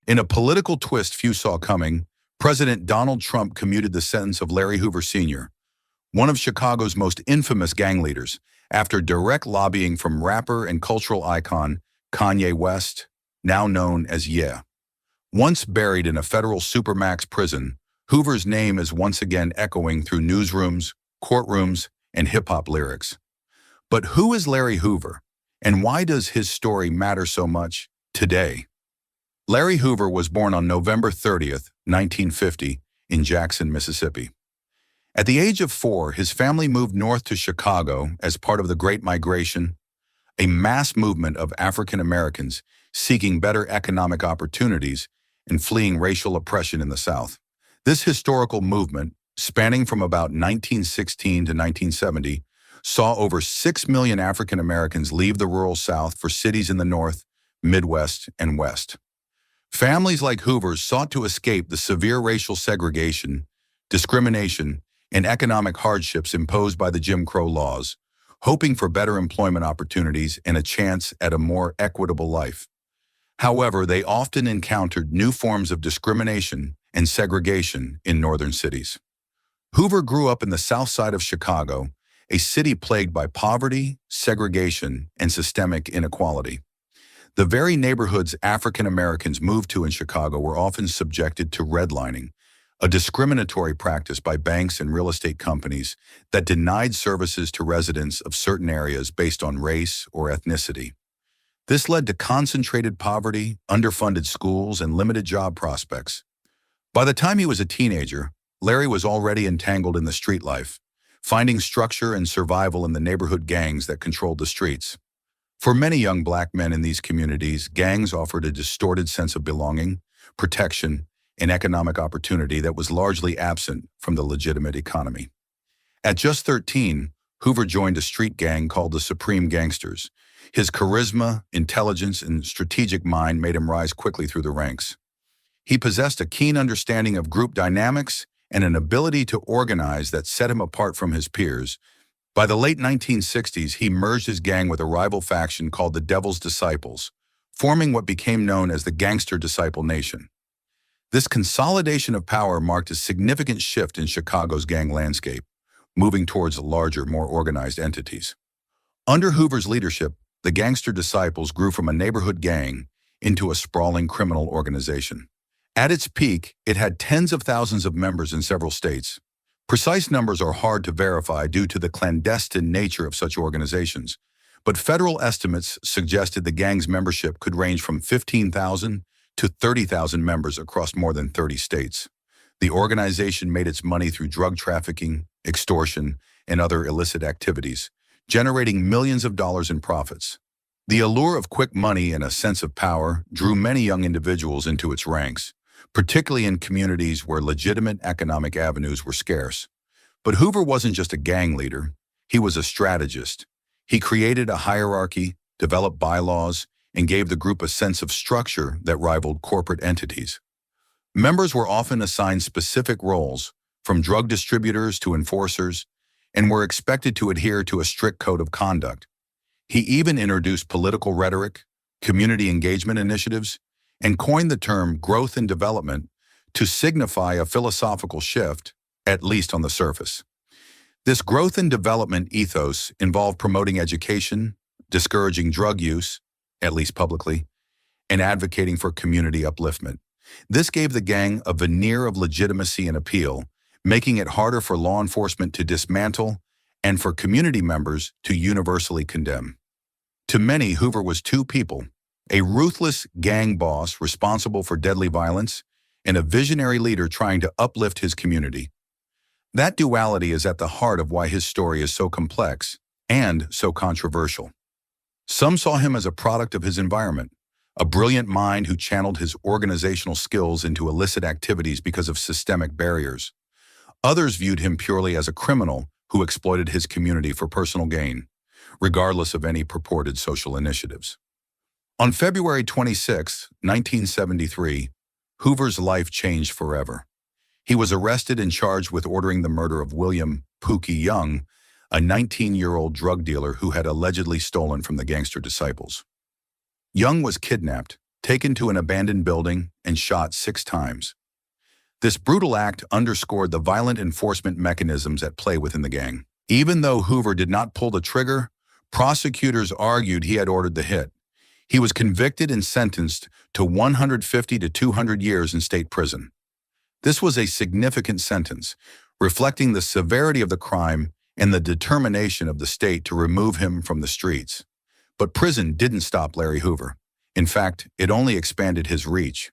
In a political twist few saw coming, President Donald Trump commuted the sentence of Larry Hoover Sr., one of Chicago's most infamous gang leaders, after direct lobbying from rapper and cultural icon Kanye West, now known as Ye. Once buried in a federal supermax prison, Hoover's name is once again echoing through newsrooms, courtrooms, and hip-hop lyrics. But who is Larry Hoover, and why does his story matter so much today? Larry Hoover was born on November 30th, 1950, in Jackson, Mississippi. At the age of 4, his family moved north to Chicago as part of the Great Migration, a mass movement of African Americans seeking better economic opportunities and fleeing racial oppression in the South. This historical movement, spanning from about 1916 to 1970, saw over 6 million African Americans leave the rural South for cities in the North, Midwest, and West. Families like Hoover's sought to escape the severe racial segregation, discrimination, and economic hardships imposed by the Jim Crow laws, hoping for better employment opportunities and a chance at a more equitable life. However, they often encountered new forms of discrimination and segregation in northern cities. Hoover grew up in the South Side of Chicago, a city plagued by poverty, segregation, and systemic inequality. The very neighborhoods African Americans moved to in Chicago were often subjected to redlining, a discriminatory practice by banks and real estate companies that denied services to residents of certain areas based on race or ethnicity. This led to concentrated poverty, underfunded schools, and limited job prospects. By the time he was a teenager, Larry was already entangled in the street life, finding structure and survival in the neighborhood gangs that controlled the streets. For many young black men in these communities, gangs offered a distorted sense of belonging, protection, and economic opportunity that was largely absent from the legitimate economy. At just 13, Hoover joined a street gang called the Supreme Gangsters. His charisma, intelligence, and strategic mind made him rise quickly through the ranks. He possessed a keen understanding of group dynamics and an ability to organize that set him apart from his peers. By the late 1960s, he merged his gang with a rival faction called the Devil's Disciples, forming what became known as the Gangster Disciple Nation. This consolidation of power marked a significant shift in Chicago's gang landscape, moving towards larger, more organized entities. Under Hoover's leadership, the Gangster Disciples grew from a neighborhood gang into a sprawling criminal organization. At its peak, it had tens of thousands of members in several states. Precise numbers are hard to verify due to the clandestine nature of such organizations, but federal estimates suggested the gang's membership could range from 15,000 to 30,000 members across more than 30 states. The organization made its money through drug trafficking, extortion, and other illicit activities, generating millions of dollars in profits. The allure of quick money and a sense of power drew many young individuals into its ranks, particularly in communities where legitimate economic avenues were scarce. But Hoover wasn't just a gang leader, he was a strategist. He created a hierarchy, developed bylaws, and gave the group a sense of structure that rivaled corporate entities. Members were often assigned specific roles, from drug distributors to enforcers, and were expected to adhere to a strict code of conduct. He even introduced political rhetoric, community engagement initiatives, and coined the term growth and development to signify a philosophical shift, at least on the surface. This growth and development ethos involved promoting education, discouraging drug use, at least publicly, and advocating for community upliftment. This gave the gang a veneer of legitimacy and appeal, making it harder for law enforcement to dismantle and for community members to universally condemn. To many, Hoover was two people: a ruthless gang boss responsible for deadly violence, and a visionary leader trying to uplift his community. That duality is at the heart of why his story is so complex and so controversial. Some saw him as a product of his environment, a brilliant mind who channeled his organizational skills into illicit activities because of systemic barriers. Others viewed him purely as a criminal who exploited his community for personal gain, regardless of any purported social initiatives. On February 26, 1973, Hoover's life changed forever. He was arrested and charged with ordering the murder of William "Pookie" Young, a 19-year-old drug dealer who had allegedly stolen from the Gangster Disciples. Young was kidnapped, taken to an abandoned building and shot 6 times. This brutal act underscored the violent enforcement mechanisms at play within the gang. Even though Hoover did not pull the trigger, prosecutors argued he had ordered the hit. He was convicted and sentenced to 150 to 200 years in state prison. This was a significant sentence, reflecting the severity of the crime and the determination of the state to remove him from the streets. But prison didn't stop Larry Hoover. In fact, it only expanded his reach.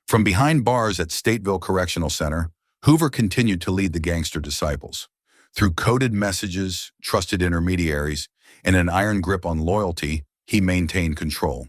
From behind bars at Stateville Correctional Center, Hoover continued to lead the Gangster Disciples. Through coded messages, trusted intermediaries, and an iron grip on loyalty, he maintained control.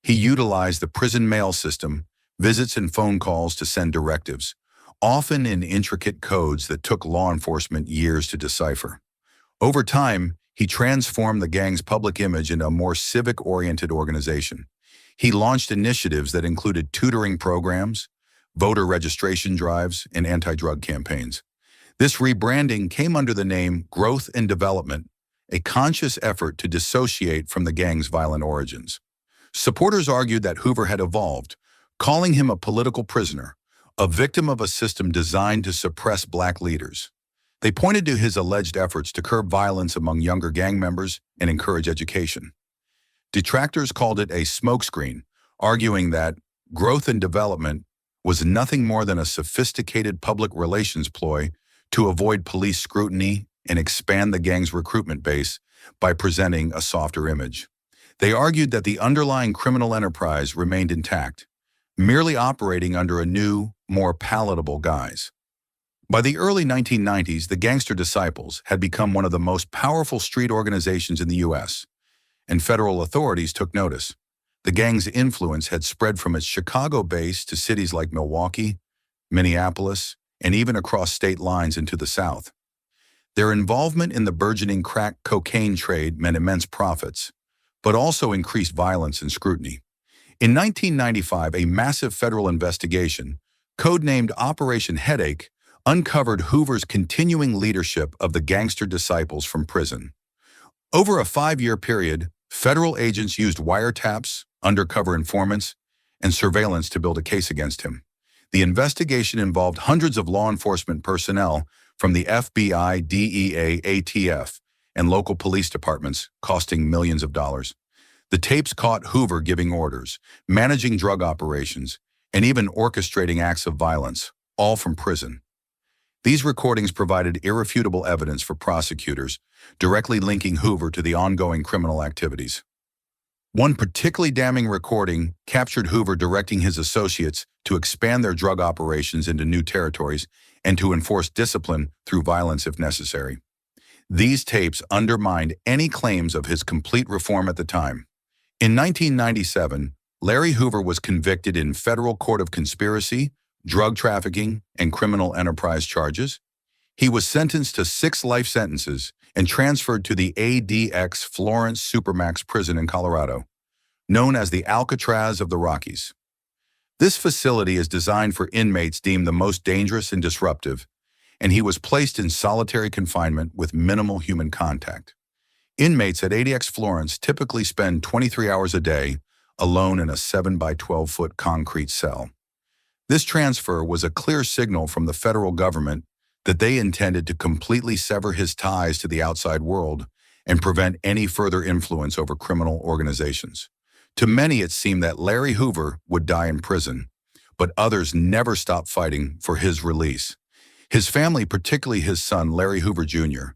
He utilized the prison mail system, visits and phone calls to send directives, often in intricate codes that took law enforcement years to decipher. Over time, he transformed the gang's public image into a more civic-oriented organization. He launched initiatives that included tutoring programs, voter registration drives, and anti-drug campaigns. This rebranding came under the name Growth and Development, a conscious effort to dissociate from the gang's violent origins. Supporters argued that Hoover had evolved, calling him a political prisoner, a victim of a system designed to suppress black leaders. They pointed to his alleged efforts to curb violence among younger gang members and encourage education. Detractors called it a smokescreen, arguing that growth and development was nothing more than a sophisticated public relations ploy to avoid police scrutiny and expand the gang's recruitment base by presenting a softer image. They argued that the underlying criminal enterprise remained intact, merely operating under a new, more palatable guise. By the early 1990s, the Gangster Disciples had become one of the most powerful street organizations in the U.S., and federal authorities took notice. The gang's influence had spread from its Chicago base to cities like Milwaukee, Minneapolis, and even across state lines into the South. Their involvement in the burgeoning crack cocaine trade meant immense profits, but also increased violence and scrutiny. In 1995, a massive federal investigation, codenamed Operation Headache, uncovered Hoover's continuing leadership of the Gangster Disciples from prison. Over a 5-year period, federal agents used wiretaps, undercover informants, and surveillance to build a case against him. The investigation involved hundreds of law enforcement personnel from the FBI, DEA, ATF, and local police departments, costing millions of dollars. The tapes caught Hoover giving orders, managing drug operations, and even orchestrating acts of violence, all from prison. These recordings provided irrefutable evidence for prosecutors, directly linking Hoover to the ongoing criminal activities. One particularly damning recording captured Hoover directing his associates to expand their drug operations into new territories and to enforce discipline through violence if necessary. These tapes undermined any claims of his complete reform at the time. In 1997, Larry Hoover was convicted in federal court of conspiracy, drug trafficking, and criminal enterprise charges. He was sentenced to 6 life sentences and transferred to the ADX Florence Supermax prison in Colorado, known as the Alcatraz of the Rockies. This facility is designed for inmates deemed the most dangerous and disruptive, and he was placed in solitary confinement with minimal human contact. Inmates at ADX Florence typically spend 23 hours a day alone in a 7 by 12-foot concrete cell. This transfer was a clear signal from the federal government that they intended to completely sever his ties to the outside world and prevent any further influence over criminal organizations. To many, it seemed that Larry Hoover would die in prison, but others never stopped fighting for his release. His family, particularly his son, Larry Hoover Jr.,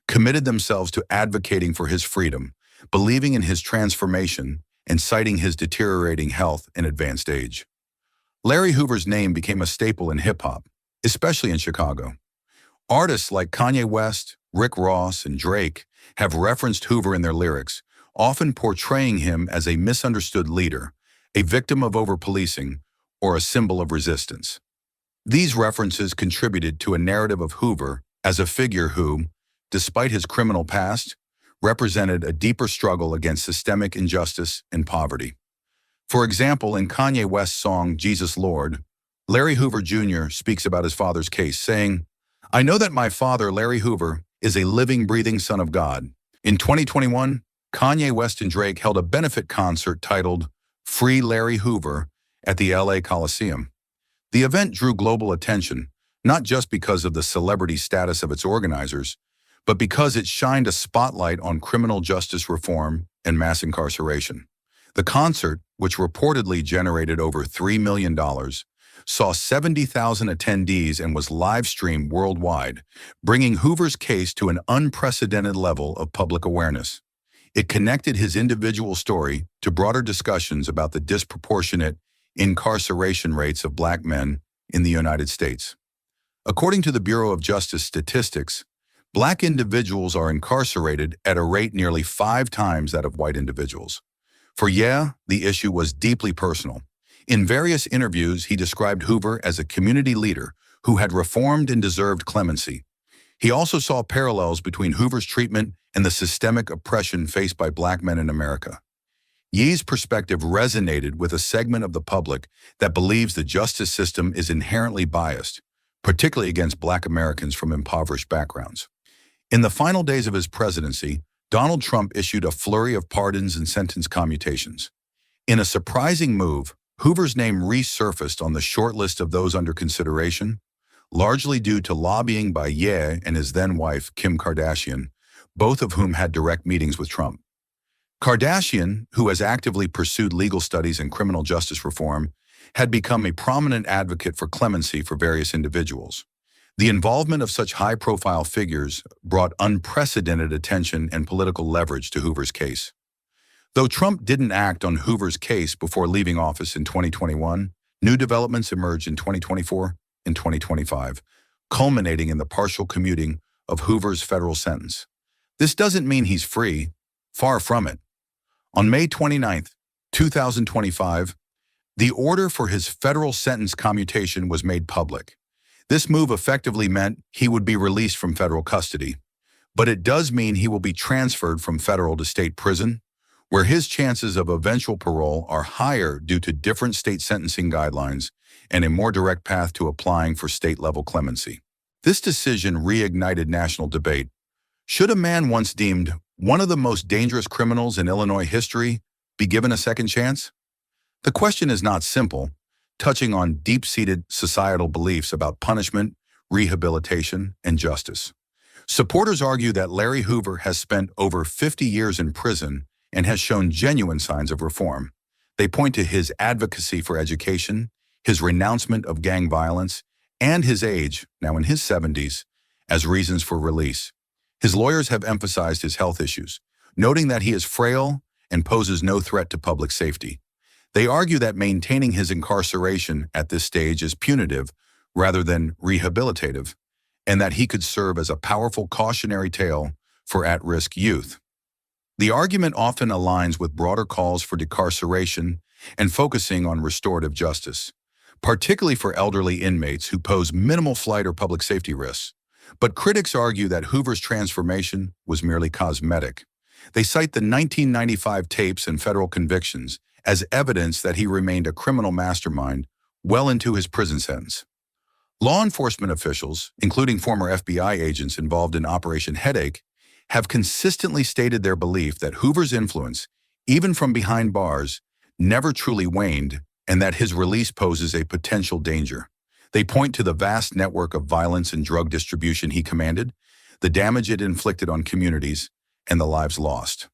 committed themselves to advocating for his freedom, believing in his transformation, and citing his deteriorating health and advanced age. Larry Hoover's name became a staple in hip-hop, especially in Chicago. Artists like Kanye West, Rick Ross, and Drake have referenced Hoover in their lyrics, often portraying him as a misunderstood leader, a victim of over-policing, or a symbol of resistance. These references contributed to a narrative of Hoover as a figure who, despite his criminal past, represented a deeper struggle against systemic injustice and poverty. For example, in Kanye West's song Jesus Lord, Larry Hoover Jr. speaks about his father's case, saying, "I know that my father, Larry Hoover, is a living, breathing son of God." In 2021, Kanye West and Drake held a benefit concert titled Free Larry Hoover, at the LA Coliseum. The event drew global attention, not just because of the celebrity status of its organizers, but because it shined a spotlight on criminal justice reform and mass incarceration. The concert, which reportedly generated over $3 million, saw 70,000 attendees and was live-streamed worldwide, bringing Hoover's case to an unprecedented level of public awareness. It connected his individual story to broader discussions about the disproportionate incarceration rates of Black men in the United States. According to the Bureau of Justice Statistics, Black individuals are incarcerated at a rate nearly 5 times that of white individuals. For Ye, the issue was deeply personal. In various interviews, he described Hoover as a community leader who had reformed and deserved clemency. He also saw parallels between Hoover's treatment and the systemic oppression faced by Black men in America. Ye's perspective resonated with a segment of the public that believes the justice system is inherently biased, particularly against Black Americans from impoverished backgrounds. In the final days of his presidency, Donald Trump issued a flurry of pardons and sentence commutations. In a surprising move, Hoover's name resurfaced on the short list of those under consideration, largely due to lobbying by Ye and his then-wife, Kim Kardashian, both of whom had direct meetings with Trump. Kardashian, who has actively pursued legal studies and criminal justice reform, had become a prominent advocate for clemency for various individuals. The involvement of such high-profile figures brought unprecedented attention and political leverage to Hoover's case. Though Trump didn't act on Hoover's case before leaving office in 2021, new developments emerged in 2024 and 2025, culminating in the partial commuting of Hoover's federal sentence. This doesn't mean he's free, far from it. On May 29, 2025, the order for his federal sentence commutation was made public. This move effectively meant he would be released from federal custody, but it does mean he will be transferred from federal to state prison, where his chances of eventual parole are higher due to different state sentencing guidelines and a more direct path to applying for state-level clemency. This decision reignited national debate. Should a man once deemed one of the most dangerous criminals in Illinois history be given a second chance? The question is not simple, touching on deep-seated societal beliefs about punishment, rehabilitation, and justice. Supporters argue that Larry Hoover has spent over 50 years in prison and has shown genuine signs of reform. They point to his advocacy for education, his renouncement of gang violence, and his age, now in his 70s, as reasons for release. His lawyers have emphasized his health issues, noting that he is frail and poses no threat to public safety. They argue that maintaining his incarceration at this stage is punitive rather than rehabilitative, and that he could serve as a powerful cautionary tale for at-risk youth. The argument often aligns with broader calls for decarceration and focusing on restorative justice, particularly for elderly inmates who pose minimal flight or public safety risks. But critics argue that Hoover's transformation was merely cosmetic. They cite the 1995 tapes and federal convictions as evidence that he remained a criminal mastermind well into his prison sentence. Law enforcement officials, including former FBI agents involved in Operation Headache, have consistently stated their belief that Hoover's influence, even from behind bars, never truly waned and that his release poses a potential danger. They point to the vast network of violence and drug distribution he commanded, the damage it inflicted on communities, and the lives lost.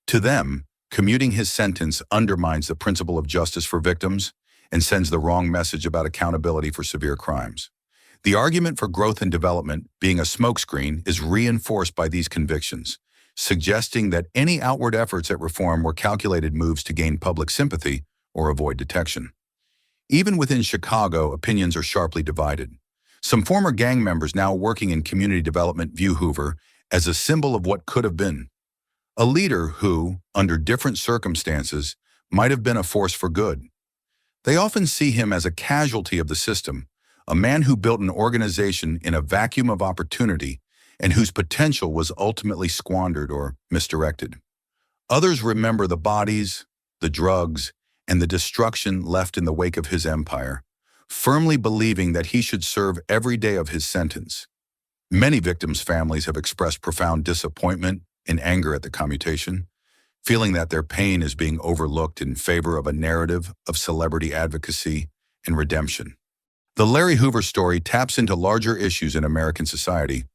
To them, commuting his sentence undermines the principle of justice for victims and sends the wrong message about accountability for severe crimes. The argument for growth and development being a smokescreen is reinforced by these convictions, suggesting that any outward efforts at reform were calculated moves to gain public sympathy or avoid detection. Even within Chicago, opinions are sharply divided. Some former gang members now working in community development view Hoover as a symbol of what could have been. A leader who, under different circumstances, might have been a force for good. They often see him as a casualty of the system, a man who built an organization in a vacuum of opportunity and whose potential was ultimately squandered or misdirected. Others remember the bodies, the drugs, and the destruction left in the wake of his empire, firmly believing that he should serve every day of his sentence. Many victims' families have expressed profound disappointment and anger at the commutation. feeling that their pain is being overlooked in favor of a narrative of celebrity advocacy and redemption. The Larry Hoover story taps into larger issues in American society: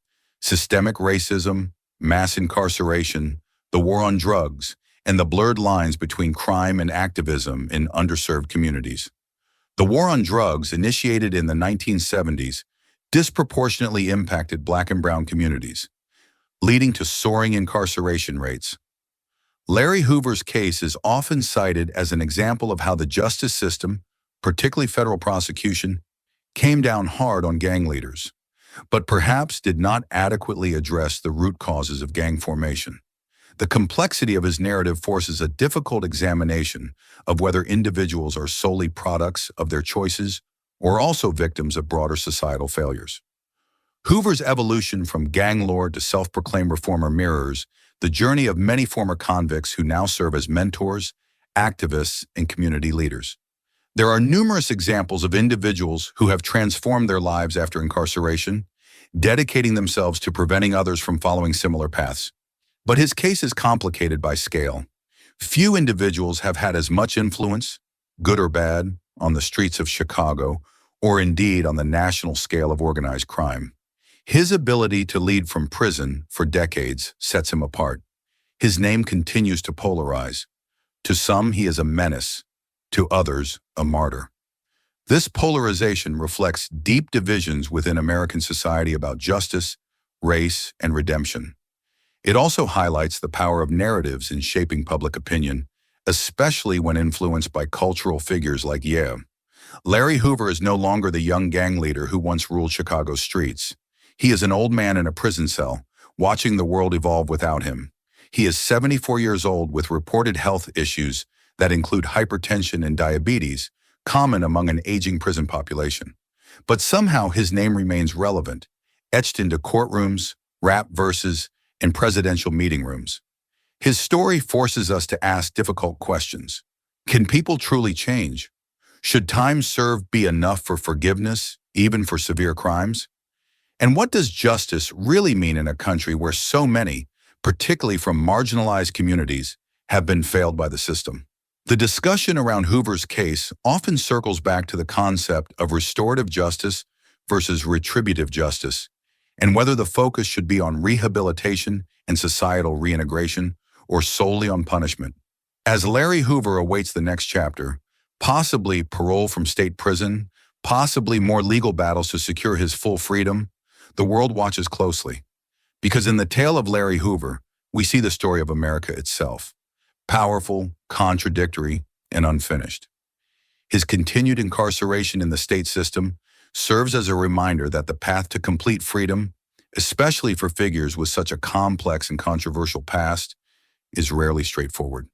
systemic racism, mass incarceration, the war on drugs, and the blurred lines between crime and activism in underserved communities. The war on drugs, initiated in the 1970s, disproportionately impacted Black and brown communities, leading to soaring incarceration rates. Larry Hoover's case is often cited as an example of how the justice system, particularly federal prosecution, came down hard on gang leaders, but perhaps did not adequately address the root causes of gang formation. The complexity of his narrative forces a difficult examination of whether individuals are solely products of their choices or also victims of broader societal failures. Hoover's evolution from gang lord to self-proclaimed reformer mirrors the journey of many former convicts who now serve as mentors, activists, and community leaders. There are numerous examples of individuals who have transformed their lives after incarceration, dedicating themselves to preventing others from following similar paths. But his case is complicated by scale. Few individuals have had as much influence, good or bad, on the streets of Chicago, or indeed on the national scale of organized crime. His ability to lead from prison for decades sets him apart. His name continues to polarize. To some, he is a menace. To others, a martyr. This polarization reflects deep divisions within American society about justice, race, and redemption. It also highlights the power of narratives in shaping public opinion, especially when influenced by cultural figures like Ye. Larry Hoover is no longer the young gang leader who once ruled Chicago's streets. He is an old man in a prison cell, watching the world evolve without him. He is 74 years old with reported health issues that include hypertension and diabetes, common among an aging prison population. But somehow his name remains relevant, etched into courtrooms, rap verses, and presidential meeting rooms. His story forces us to ask difficult questions. Can people truly change? Should time served be enough for forgiveness, even for severe crimes? And what does justice really mean in a country where so many, particularly from marginalized communities, have been failed by the system? The discussion around Hoover's case often circles back to the concept of restorative justice versus retributive justice, and whether the focus should be on rehabilitation and societal reintegration or solely on punishment. As Larry Hoover awaits the next chapter, possibly parole from state prison, possibly more legal battles to secure his full freedom, the world watches closely. Because in the tale of Larry Hoover, we see the story of America itself. Powerful, contradictory, and unfinished. His continued incarceration in the state system serves as a reminder that the path to complete freedom, especially for figures with such a complex and controversial past, is rarely straightforward.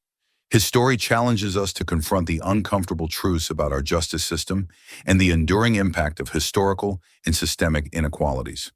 His story challenges us to confront the uncomfortable truths about our justice system and the enduring impact of historical and systemic inequalities.